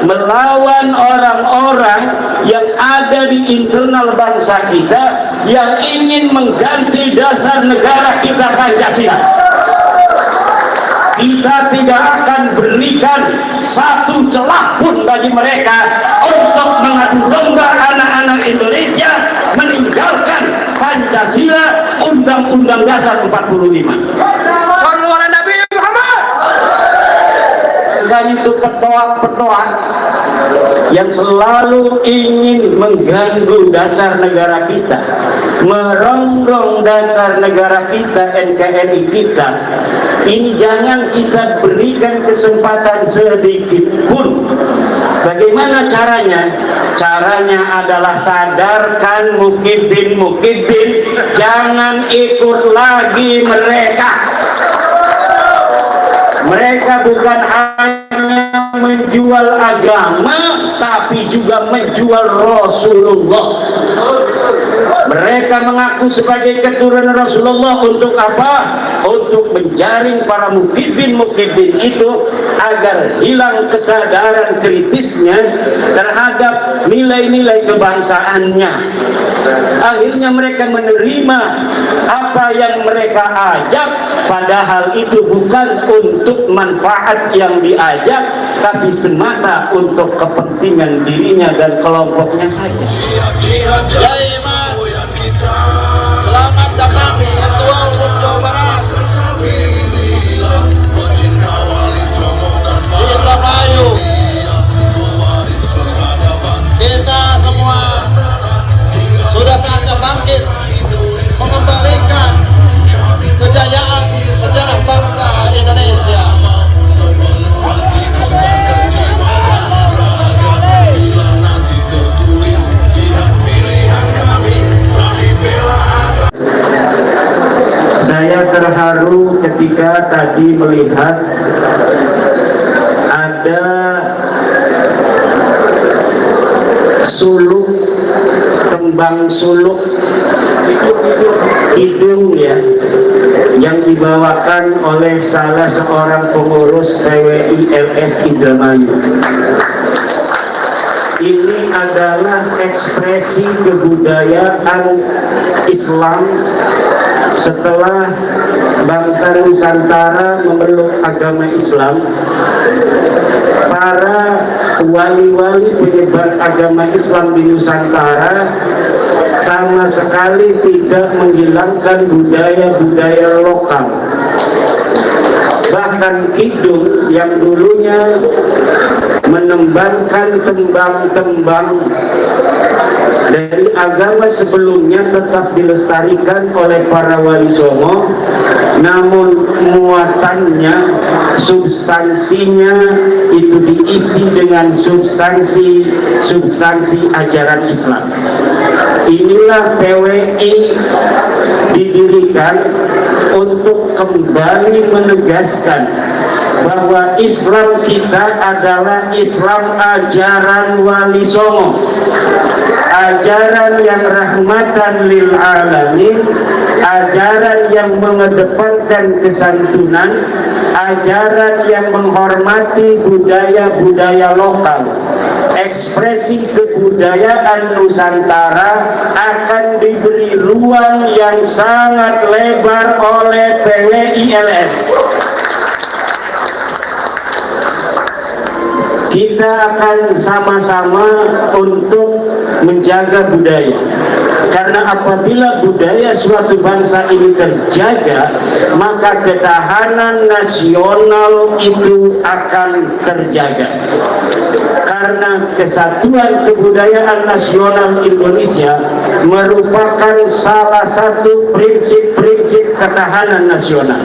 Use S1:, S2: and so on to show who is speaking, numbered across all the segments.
S1: melawan orang-orang yang ada di internal bangsa kita yang ingin mengganti dasar negara kita Pancasila. Kita tidak akan berikan satu celah pun bagi mereka untuk mengadu domba anak-anak Indonesia meninggalkan Pancasila, Undang-Undang Dasar 45. Dan itu petoak-petoak yang selalu ingin mengganggu dasar negara kita, merongrong dasar negara kita, NKRI kita. Ini jangan kita berikan kesempatan sedikit pun. Bagaimana caranya? Caranya adalah sadarkan mukibin, jangan ikut lagi mereka. Mereka bukan hanya menjual agama, tapi juga menjual Rasulullah. Mereka mengaku sebagai keturunan Rasulullah untuk apa? Untuk menjaring para mukibin itu agar hilang kesadaran kritisnya terhadap nilai-nilai kebangsaannya. Akhirnya mereka menerima apa yang mereka ajak, padahal itu bukan untuk manfaat yang diajak, tapi semata untuk kepentingan dirinya dan kelompoknya saja.
S2: Ya Iman, selamat datang Ketua Umum Jawa Barat di Indramayu. Kita semua sudah saatnya bangkit mengembalikan kejayaan sejarah bangsa Indonesia.
S1: Saya terharu ketika tadi melihat ada suluk, kembang suluk hidung ya, yang dibawakan oleh salah seorang pengurus PWI LS Indramayu. Ini adalah ekspresi kebudayaan Islam setelah bangsa Nusantara memeluk agama Islam. Para wali-wali penyebar agama Islam di Nusantara sama sekali tidak menghilangkan budaya-budaya lokal. Bahkan kidung yang dulunya menembangkan tembang-tembang dari agama sebelumnya tetap dilestarikan oleh para wali songo, namun muatannya, substansinya itu diisi dengan substansi ajaran Islam. Inilah PWI didirikan untuk kembali menegaskan bahwa Islam kita adalah Islam ajaran Wali Songo, ajaran yang rahmatan lil alamin, ajaran yang mengedepankan kesantunan, ajaran yang menghormati budaya-budaya lokal. Ekspresi kebudayaan Nusantara akan diberi ruang yang sangat lebar oleh PWI LS. Kita akan sama-sama untuk menjaga budaya, karena apabila budaya suatu bangsa ini terjaga, maka ketahanan nasional itu akan terjaga. Karena kesatuan kebudayaan nasional Indonesia merupakan salah satu prinsip-prinsip ketahanan nasional.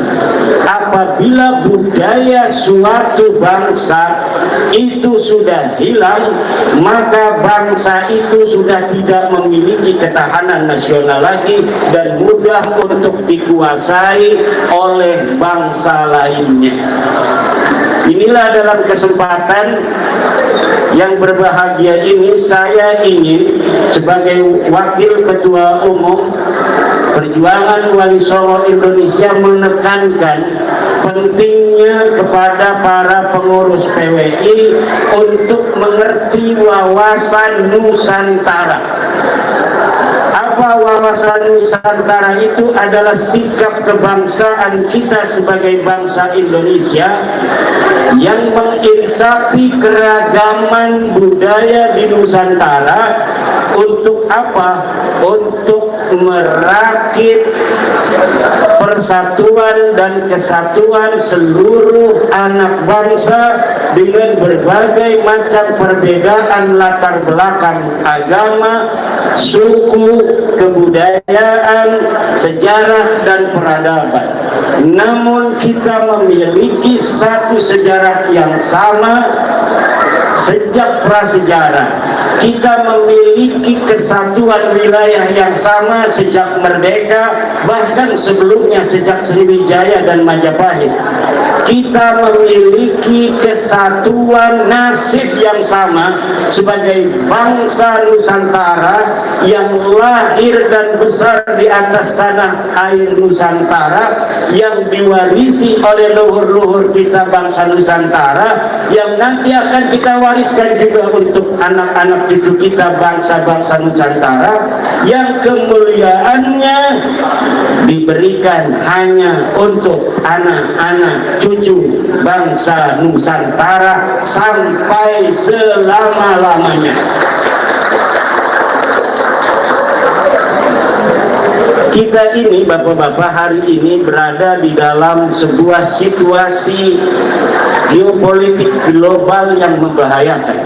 S1: Apabila budaya suatu bangsa itu sudah hilang, maka bangsa itu sudah tidak memiliki ketahanan nasional lagi dan mudah untuk dikuasai oleh bangsa lainnya. Inilah dalam kesempatan yang berbahagia ini, saya ingin sebagai Wakil Ketua Umum Perjuangan Wali Songo Indonesia menekankan pentingnya kepada para pengurus PWI untuk mengerti wawasan Nusantara. Apa wawasan Nusantara itu? Adalah sikap kebangsaan kita sebagai bangsa Indonesia yang menginsafi keragaman budaya di Nusantara. Untuk apa? Untuk merakit persatuan dan kesatuan seluruh anak bangsa dengan berbagai macam perbedaan latar belakang agama, suku, kebudayaan, sejarah, dan peradaban. Namun kita memiliki satu sejarah yang sama sejak prasejarah. Kita memiliki kesatuan wilayah yang sama sejak merdeka, bahkan sebelumnya sejak Sriwijaya dan Majapahit. Kita memiliki kesatuan nasib yang sama sebagai bangsa Nusantara yang lahir dan besar di atas tanah air Nusantara, yang diwarisi oleh leluhur kita bangsa Nusantara, yang nanti akan kita wariskan juga untuk anak-anak cucu kita bangsa-bangsa Nusantara, yang kemuliaannya diberikan hanya untuk anak-anak cucu bangsa Nusantara sampai selama-lamanya. Kita ini bapak-bapak hari ini berada di dalam sebuah situasi geopolitik global yang membahayakan.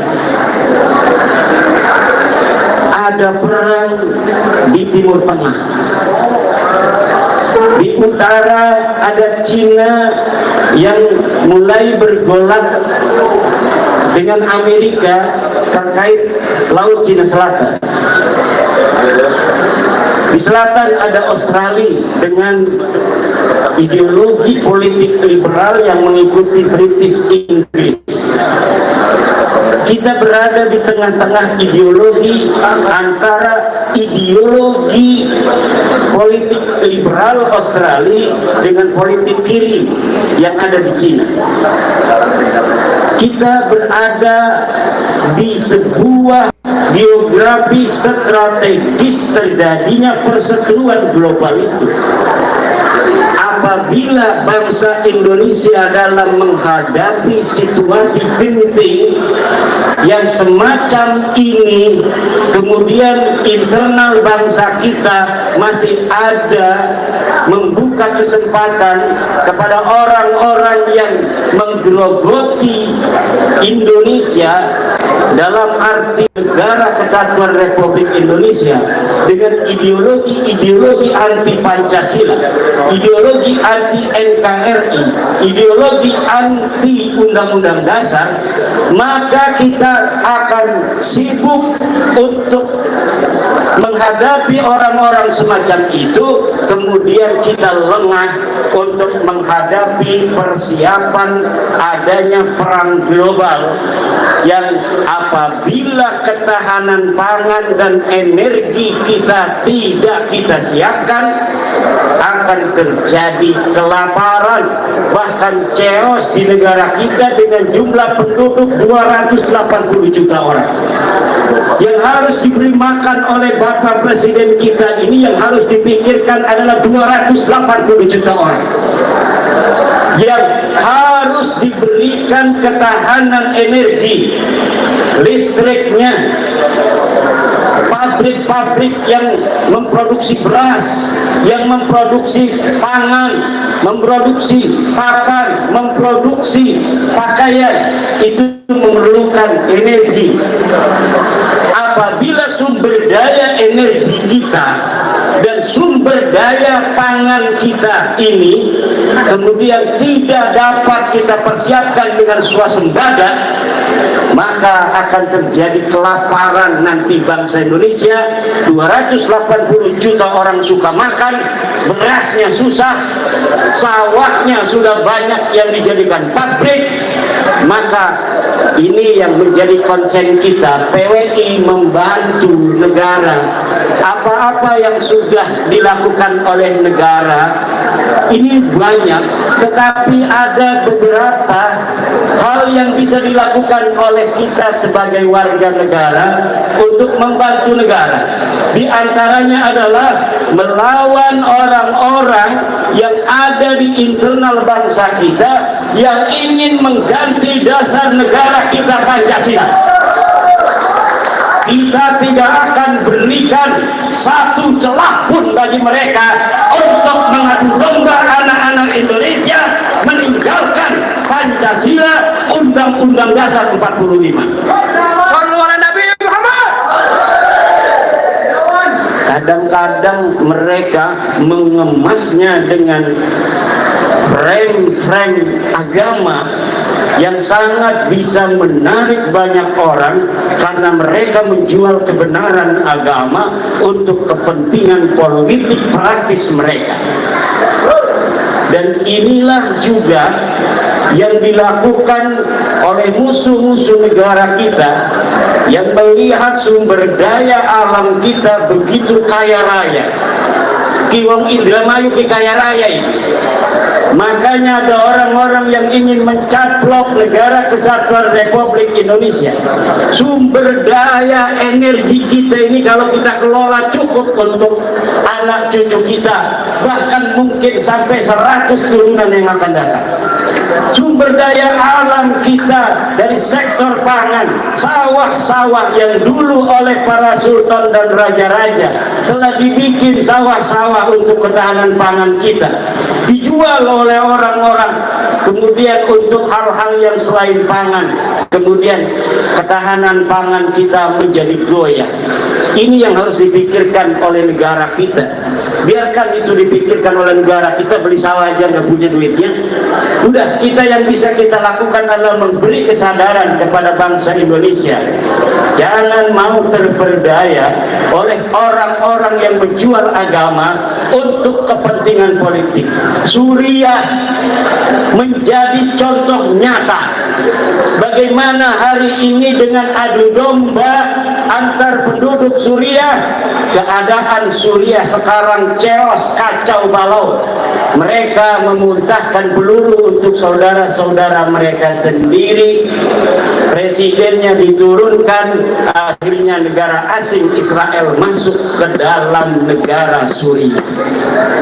S1: Ada perang di Timur Tengah. Di utara ada Cina yang mulai bergolak dengan Amerika terkait Laut Cina Selatan. Di selatan ada Australia dengan ideologi politik liberal yang mengikuti British Inggris. Kita berada di tengah-tengah ideologi antara ideologi politik liberal Australia dengan politik kiri yang ada di Cina. Kita berada di sebuah geografi strategis terjadinya perseteruan global itu. Apabila bangsa Indonesia dalam menghadapi situasi genting yang semacam ini, kemudian internal bangsa kita masih ada membuka kesempatan kepada orang-orang yang menggerogoti Indonesia dalam arti negara kesatuan Republik Indonesia dengan ideologi anti Pancasila, ideologi anti NKRI, ideologi anti Undang-Undang Dasar, maka kita akan sibuk untuk menghadapi orang-orang semacam itu, kemudian kita lengah untuk menghadapi persiapan adanya perang global yang apabila ketahanan pangan dan energi kita tidak kita siapkan, akan terjadi kelaparan, bahkan chaos di negara kita dengan jumlah penduduk 280 juta orang. Yang harus diberi makan oleh Bapak Presiden kita ini, yang harus dipikirkan adalah 280 juta orang yang harus diberikan ketahanan energi listriknya. Pabrik-pabrik yang memproduksi beras, yang memproduksi pangan, memproduksi pakan, memproduksi pakaian, itu memerlukan energi. Apabila sumber daya energi kita dan sumber daya pangan kita ini kemudian tidak dapat kita persiapkan dengan swasembada, maka akan terjadi kelaparan nanti bangsa Indonesia. 280 juta orang suka makan, berasnya susah, sawahnya sudah banyak yang dijadikan pabrik, Maka ini yang menjadi konsen kita. PWI membantu negara. Apa-apa yang sudah dilakukan oleh negara ini banyak, tetapi ada beberapa hal yang bisa dilakukan oleh kita sebagai warga negara untuk membantu negara. Di antaranya adalah melawan orang-orang yang ada di internal bangsa kita yang ingin mengganti dasar negara kita Pancasila. Kita tidak akan berikan satu celah pun bagi mereka untuk mengadu domba anak-anak Indonesia meninggalkan Pancasila, Undang-Undang Dasar 45. Kadang-kadang mereka mengemasnya dengan frame-frame agama yang sangat bisa menarik banyak orang karena mereka menjual kebenaran agama untuk kepentingan politik praktis mereka. Dan inilah juga yang dilakukan oleh musuh-musuh negara kita yang melihat sumber daya alam kita begitu kaya raya. Kiwong Indramayu ki kaya raya ini. Makanya ada orang-orang yang ingin mencaplok negara kesatuan Republik Indonesia. Sumber daya energi kita ini kalau kita kelola cukup untuk anak cucu kita, bahkan mungkin sampai 100 turunan yang akan datang. Sumber daya alam kita dari sektor pangan, sawah-sawah yang dulu oleh para sultan dan raja-raja telah dibikin sawah-sawah untuk ketahanan pangan kita, dijual oleh orang-orang kemudian untuk hal-hal yang selain pangan, kemudian ketahanan pangan kita menjadi goyah. Ini yang harus dipikirkan oleh negara kita. Biarkan itu dipikirkan oleh negara kita, beli sawah aja nggak punya duitnya. Udah, kita yang bisa kita lakukan adalah memberi kesadaran kepada bangsa Indonesia. Jangan mau terperdaya oleh orang-orang yang menjual agama untuk kepentingan politik. Suriah menjadi contoh nyata bagaimana hari ini dengan adu domba antar penduduk Suriah, keadaan Suriah sekarang chaos, kacau balau. Mereka memuntahkan peluru untuk saudara-saudara mereka sendiri. Presidennya diturunkan, akhirnya negara asing Israel masuk ke dalam negara Suriah.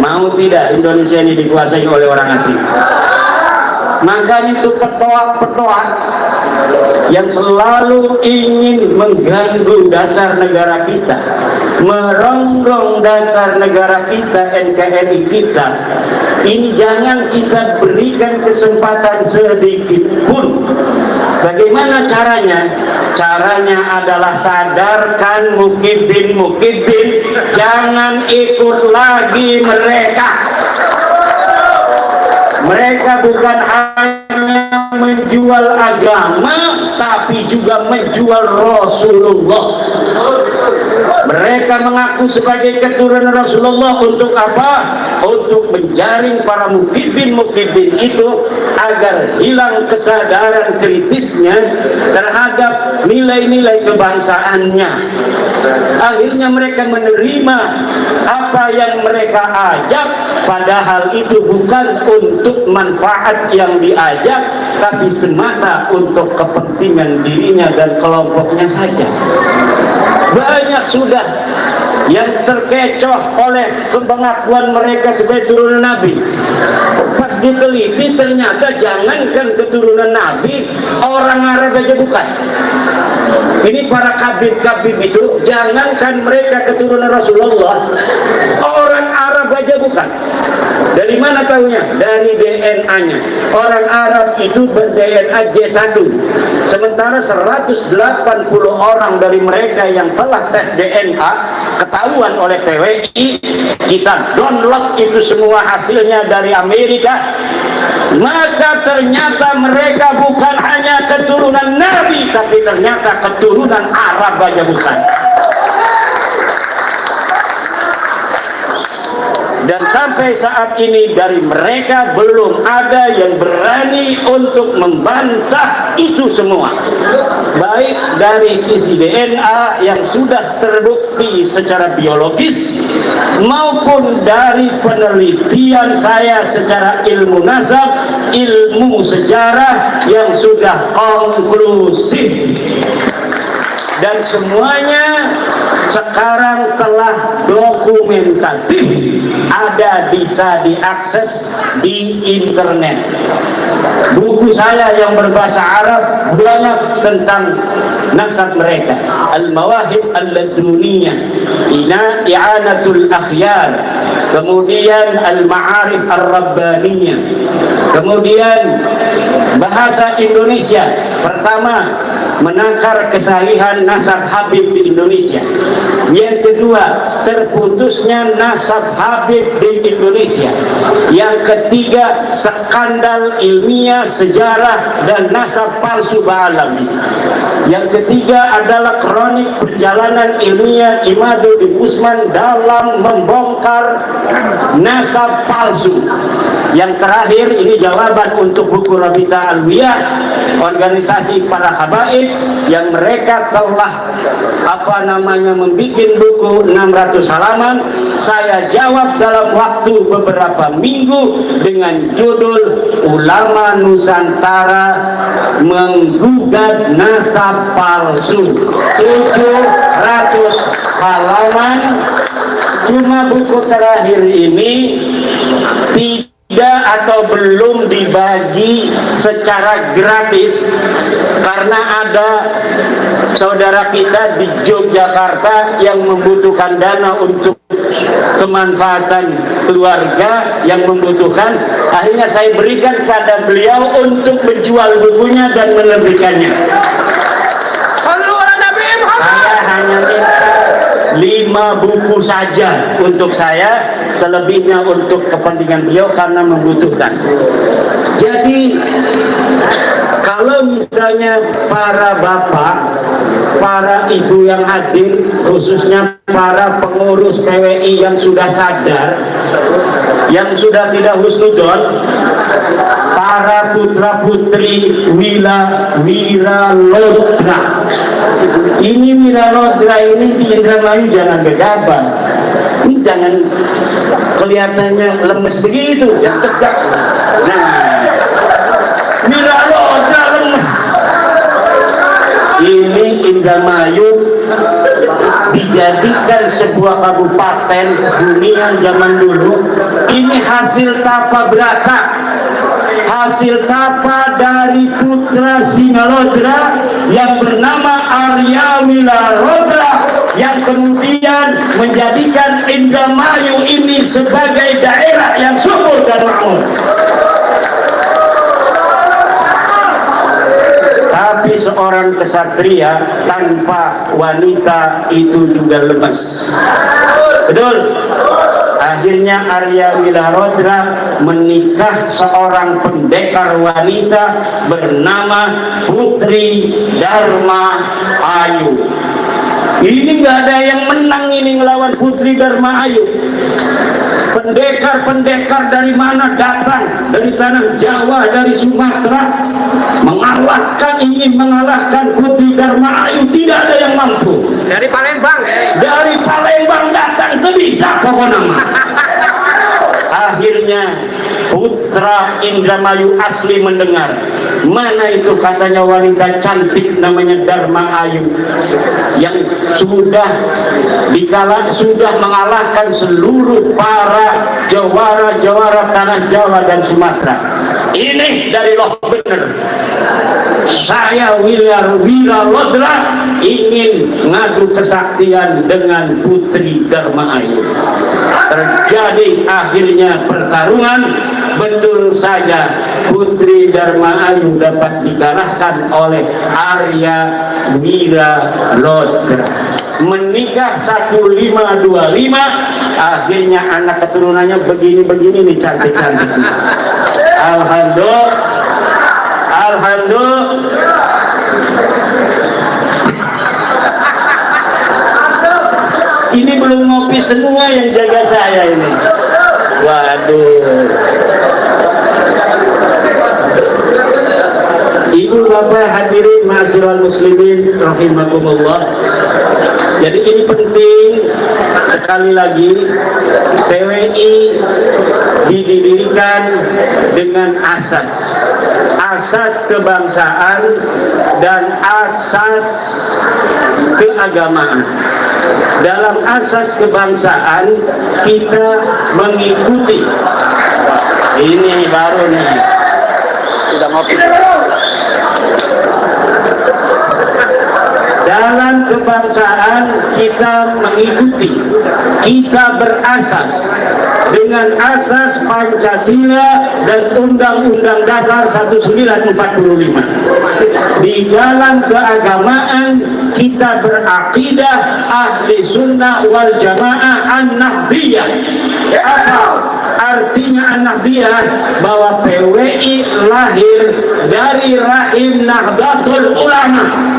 S1: Mau tidak Indonesia ini dikuasai oleh orang asing? Makanya itu petoak-petoak yang selalu ingin mengganggu dasar negara kita, merongrong dasar negara kita, NKRI kita. Ini jangan kita berikan kesempatan sedikit pun. Bagaimana caranya? Caranya adalah sadarkan mukibin-mukibin, jangan ikut lagi mereka. Mereka bukan hanya menjual agama, tapi juga menjual Rasulullah. Mereka mengaku sebagai keturunan Rasulullah untuk apa? Untuk menjaring para mukibin-mukibin itu agar hilang kesadaran kritisnya terhadap nilai-nilai kebangsaannya. Akhirnya mereka menerima apa yang mereka ajak, padahal itu bukan untuk manfaat yang diajak, tapi semata untuk kepentingan dirinya dan kelompoknya saja. Banyak sudah yang terkecoh oleh pengakuan mereka sebagai turunan Nabi. Pas diteliti ternyata jangankan keturunan Nabi, orang Arab aja bukan. Ini para kabib-kabib itu, jangankan mereka keturunan Rasulullah, orang Arab aja bukan. Dari mana tahunya? Dari DNA-nya. Orang Arab itu ber-DNA J1. Sementara 180 orang dari mereka yang telah tes DNA ketahuan oleh PWI, kita download itu semua hasilnya dari Amerika. Maka ternyata mereka bukan hanya keturunan Nabi, tapi ternyata keturunan Arab aja bukan. Dan sampai saat ini dari mereka belum ada yang berani untuk membantah itu semua. Baik dari sisi DNA yang sudah terbukti secara biologis maupun dari penelitian saya secara ilmu nasab, ilmu sejarah yang sudah konklusif. Dan semuanya sekarang telah dokumentatif, bisa diakses di internet. Buku saya yang berbahasa Arab banyak tentang nasab mereka. Al-Mawahib Al-Laduniyah, I'anatul Akhyar, kemudian Al-Ma'arif Ar-Rabbaniyah, kemudian bahasa Indonesia. Pertama, menakar kesahihan nasab Habib di Indonesia. Yang kedua, terputusnya nasab Habib di Indonesia. Yang ketiga, skandal ilmiah, sejarah dan nasab palsu Ba'alami. Yang ketiga adalah kronik perjalanan ilmiah Imaduddin Usman dalam membongkar nasab palsu. Yang terakhir, ini jawaban untuk buku Rabita Alwiyah, organisasi para habaib yang mereka telah membuat buku 600 halaman. Saya jawab dalam waktu beberapa minggu dengan judul Ulama Nusantara Menggugat Nasab Palsu. 700 halaman. Cuma buku terakhir ini tidak atau belum dibagi secara gratis karena ada saudara kita di Yogyakarta yang membutuhkan dana untuk kemanfaatan keluarga yang membutuhkan. Akhirnya saya berikan pada beliau untuk menjual bukunya dan menerbitkannya. Saya hanya minta 5 buku saja untuk saya, selebihnya untuk kepentingan beliau karena membutuhkan. Jadi kalau misalnya para bapak, para ibu yang hadir, khususnya para pengurus PWI yang sudah sadar, yang sudah tidak husnudon, para putra putri Wiralodra. Ini Wiralodra ini di Indramayu jangan gegabah. Ini jangan kelihatannya lemes begitu, yang tegak. Nah, Wiralodra lemes. Ini Indramayu dijadikan sebuah kabupaten dunia zaman dulu. Ini hasil tapa berata, hasil tapa dari putra Singalodra yang bernama Arya Wiralodra, yang kemudian menjadikan Indramayu ini sebagai daerah yang subur dan makmur. Tapi seorang kesatria tanpa wanita itu juga lemas. Betul? Akhirnya Arya Wiralodra menikah seorang pendekar wanita bernama Putri Dharma Ayu. Ini nggak ada yang menang ini ngelawan Putri Dharma Ayu. Pendekar-pendekar dari mana datang? Dari tanah Jawa, dari Sumatera, ingin mengalahkan Putri Dharma Ayu, tidak ada yang mampu.
S3: Dari Palembang.
S1: Dari Palembang datang, itu bisa pokoknya. Akhirnya putra Indramayu asli mendengar, mana itu katanya wanita cantik namanya Dharma Ayu yang sudah mengalahkan seluruh para jawara tanah Jawa dan Sumatera. Ini dari loh bener. Saya Wiralodra ingin ngadu kesaktian dengan Putri Dharma Ayu. Terjadi akhirnya pertarungan. Betul saja Putri Dharma Ayu dapat dikalahkan oleh Arya Wiralodra. Menikah 1525, akhirnya anak keturunannya begini-begini nih, cantik-cantik. Alhamdulillah. Ini belum ngopi semua yang jaga saya ini. Waduh. Ibu bapak hadirin ma'asyiral muslimin rahimakumullah. Jadi ini penting sekali lagi, PWI didirikan dengan asas kebangsaan dan asas keagamaan. Dalam asas kebangsaan kita mengikuti, ini baru nih, sudah ngopi. Dalam kebangsaan kita mengikuti, kita berasas dengan asas Pancasila dan Undang-Undang Dasar 1945. Di dalam keagamaan kita berakidah ahli sunnah wal jamaah an-nahdiyah. Apa artinya an-nahdiyah? Bahwa PWI lahir dari rahim Nahdlatul Ulama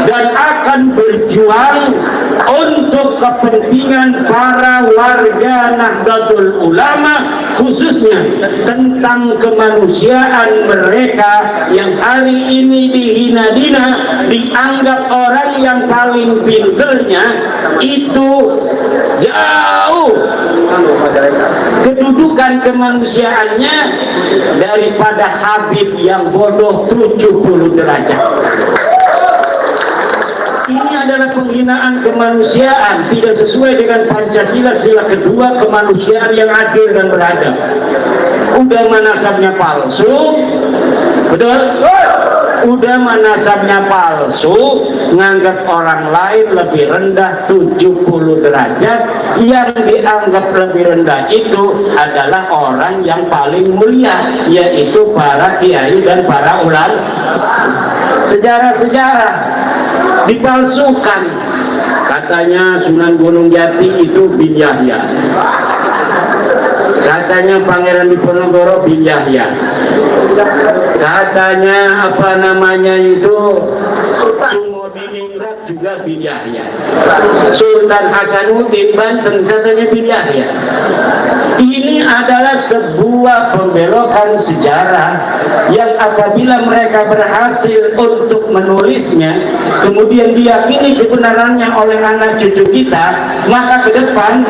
S1: dan akan berjuang untuk kepentingan para warga Nahdlatul Ulama, khususnya tentang kemanusiaan mereka yang hari ini dihina-hina, dianggap orang yang paling pinternya itu jauh kedudukan kemanusiaannya daripada Habib yang bodoh 70 derajat. Ini adalah penghinaan kemanusiaan, tidak sesuai dengan Pancasila sila kedua, kemanusiaan yang adil dan beradab. Udah manasabnya palsu, betul? Udah manasabnya palsu, nganggap orang lain lebih rendah 70 derajat. Yang dianggap lebih rendah itu adalah orang yang paling mulia, yaitu para kiai dan para ulama. Sejarah-sejarah dipalsukan, katanya Sunan Gunung Jati itu bin Yahya, katanya Pangeran Diponegoro bin Yahya, katanya apa namanya itu Sumodiningrat juga bin Yahya, Sultan Hasanuddin Banten katanya bin Yahya. Ini adalah sebuah pembelokan sejarah yang apabila mereka berhasil untuk menulisnya, kemudian diyakini kebenarannya oleh anak cucu kita, maka ke depan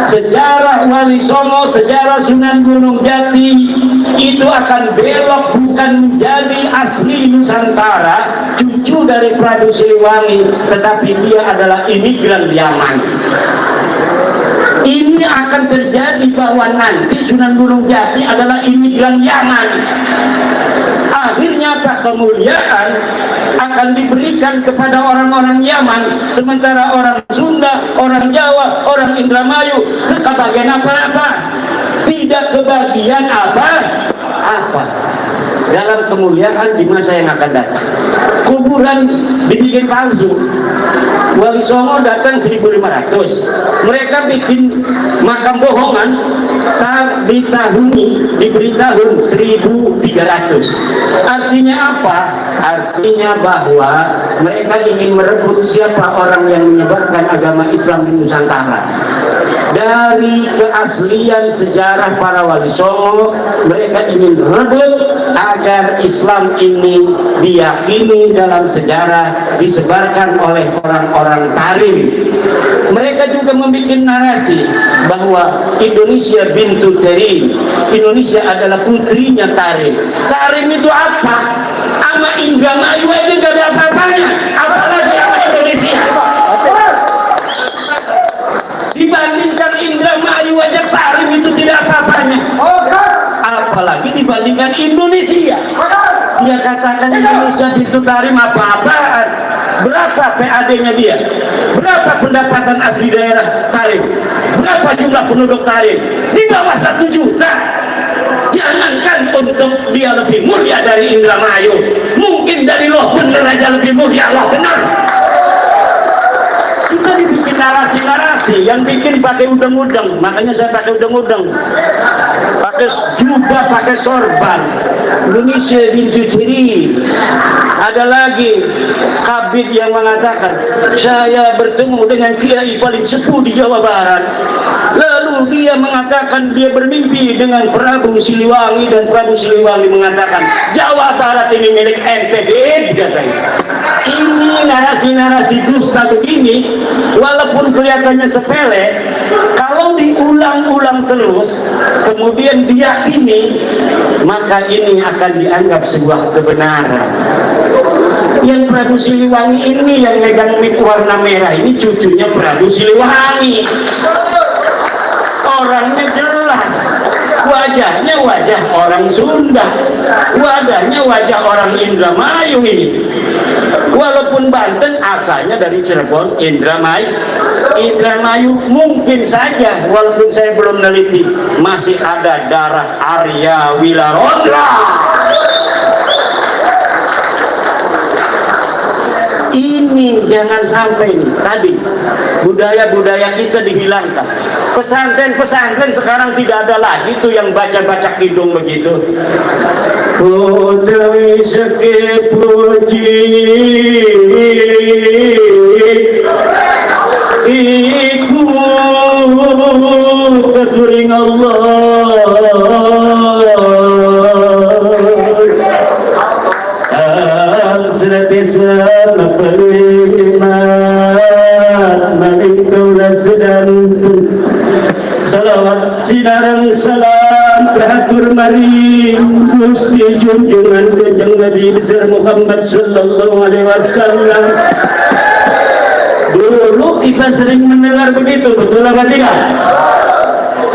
S1: sejarah Wali Songo, sejarah Sunan Gunung Jati itu akan belok, bukan menjadi asli Nusantara, cucu dari Prabu Siliwangi, tetapi dia adalah imigran Yaman. Ini akan terjadi bahwa nanti Sunan Gunung Jati adalah imigran Yaman. Akhirnya apa? Kemuliaan akan diberikan kepada orang-orang Yaman, sementara orang Sunda, orang Jawa, orang Indramayu kebagian apa-apa, tidak kebagian apa-apa dalam kemuliaan di masa yang akan datang. Kuburan dibikin palsu. Wali Songo datang 1500, mereka bikin makam bohongan, diberi tahun 1300. Artinya apa? Artinya bahwa mereka ingin merebut siapa orang yang menyebarkan agama Islam di Nusantara. Dari keaslian sejarah para Wali Songo, mereka ingin rebut agar Islam ini diyakini dalam sejarah, disebarkan oleh orang-orang Tarim. Mereka juga membuat narasi bahwa Indonesia bintu Tarim, Indonesia adalah putrinya Tarim. Tarim itu apa? Sama Indramayu aja gak ada apa-apanya, apalagi sama Indonesia. Dibandingkan Indramayu aja Tarim itu tidak apa-apanya, apalagi dibandingkan Indonesia. Dia katakan Indonesia itu Tarim apa-apaan. Berapa PAD-nya dia? Berapa pendapatan asli daerah Tarim? Berapa jumlah penduduk Tarim? Di bawah 1 juta. Jangankan untuk dia lebih mulia dari Indramayu, mungkin dari Loh Bener aja lebih mulia Loh Bener. Kita dibikin narasi-narasi yang bikin pakai udeng-udeng, makanya saya pakai udeng-udeng, pakai jubah, pakai sorban. Indonesia bintu ciri. Ada lagi Kabid yang mengatakan, saya bertemu dengan kiai paling sepuh di Jawa Barat, lalu Lalu dia mengatakan dia bermimpi dengan Prabu Siliwangi, dan Prabu Siliwangi mengatakan Jawa Barat ini milik NTB, katanya. Ini narasi-narasi dusta begini, walaupun kelihatannya sepele, kalau diulang-ulang terus, kemudian diyakini, maka ini akan dianggap sebuah kebenaran. Yang Prabu Siliwangi ini yang megang mic warna merah ini cucunya Prabu Siliwangi. Orangnya jelas, wajahnya wajah orang Sunda, wajahnya wajah orang Indramayu ini. Walaupun Banten asalnya dari Cirebon, Indramayu mungkin saja, walaupun saya belum neliti, masih ada darah Arya Wilarondra. Ini jangan sampai nih, tadi budaya-budaya kita dihilangkan. Pesantren-pesantren sekarang tidak ada lagi tuh yang baca-baca kidung begitu. Putri seke puji iku keturing Allah senantiasa beriman meningkaulah sedang salawat sinarang salam teratur mari Gusti junjungan Kanjeng Nabi besar Muhammad sallallahu alaihi wasallam. Dulu kita sering mendengar begitu, betul apa tidak?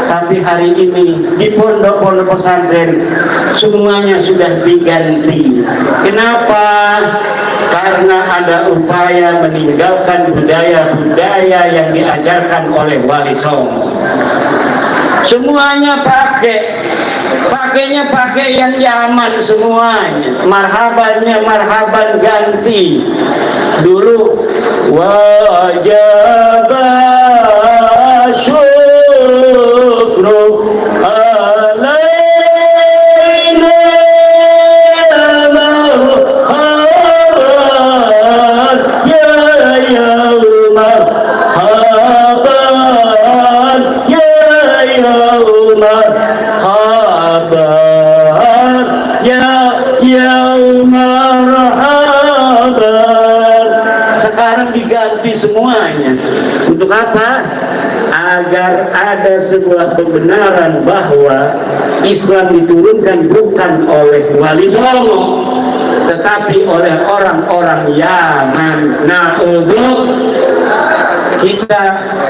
S1: Tapi hari ini di pondok-pondok pesantren semuanya sudah diganti. Kenapa? Karena ada upaya meninggalkan budaya-budaya yang diajarkan oleh Wali Songo. Semuanya pakainya pakai yang zaman semuanya. Marhaban ganti. Dulu wajib syukru alaina marhaban ya marhaban ya marhaban ya marhaban. Sekarang diganti semuanya. Untuk apa? Agar ada sebuah kebenaran bahwa Islam diturunkan bukan oleh Wali Songo, tetapi oleh orang-orang Yaman. Kita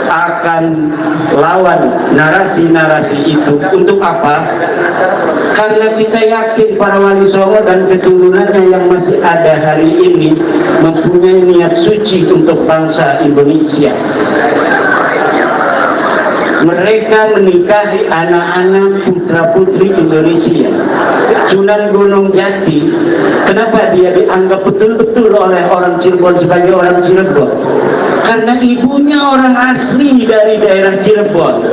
S1: akan lawan narasi-narasi itu. Untuk apa? Karena kita yakin para Wali Songo dan keturunannya yang masih ada hari ini mempunyai niat suci untuk bangsa Indonesia. Mereka menikahi anak-anak putra-putri Indonesia. Sunan Gunung Jati, kenapa dia dianggap betul-betul oleh orang Cirebon sebagai orang Cirebon? Karena ibunya orang asli dari daerah Cirebon.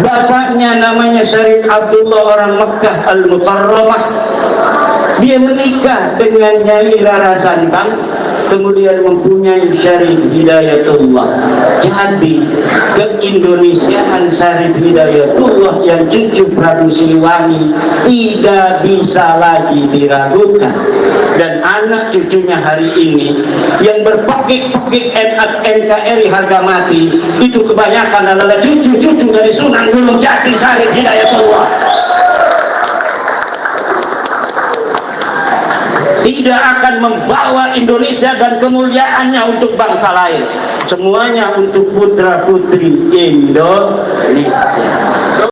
S1: Bapaknya namanya Syarif Abdullah, orang Mekah Al-Mukarramah. Dia menikah dengan Nyai Rara Santang, kemudian mempunyai Syarif Hidayatullah. Jadi keindonesiaan Syarif Hidayatullah yang cucu Prabu Siliwangi tidak bisa lagi diragukan. Dan anak cucunya hari ini yang berpekik-pekik NKRI harga mati itu kebanyakan adalah cucu-cucu dari Sunan Gunung Jati Syarif Hidayatullah. Tidak akan membawa Indonesia dan kemuliaannya untuk bangsa lain. Semuanya untuk putra-putri Indonesia.